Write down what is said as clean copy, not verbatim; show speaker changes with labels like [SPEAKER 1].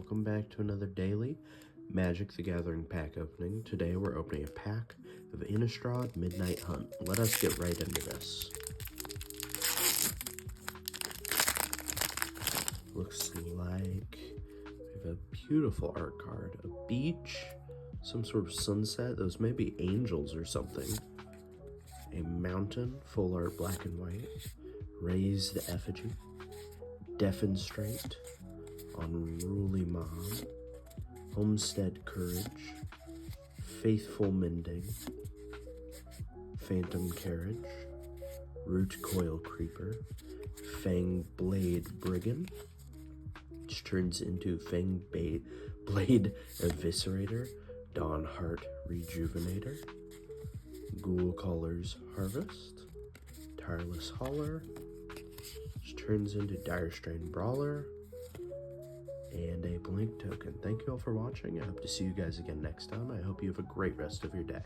[SPEAKER 1] welcome back to another daily Magic the Gathering pack opening. Today we're opening a pack of Innistrad Midnight Hunt. Let us get right into this. Looks like we have a beautiful art card, a beach, some sort of sunset, those may be angels or something, a mountain, full art black and white, raised effigy, defenstrate, unruly mob, homestead courage, faithful mending, phantom carriage, root coil creeper, fang blade brigand, which turns into fang blade eviscerator, dawn heart rejuvenator, ghoul caller's harvest, tireless hauler, which turns into dire strain brawler, and a blank token. Thank you all for watching. I hope to see you guys again next time. I hope you have a great rest of your day.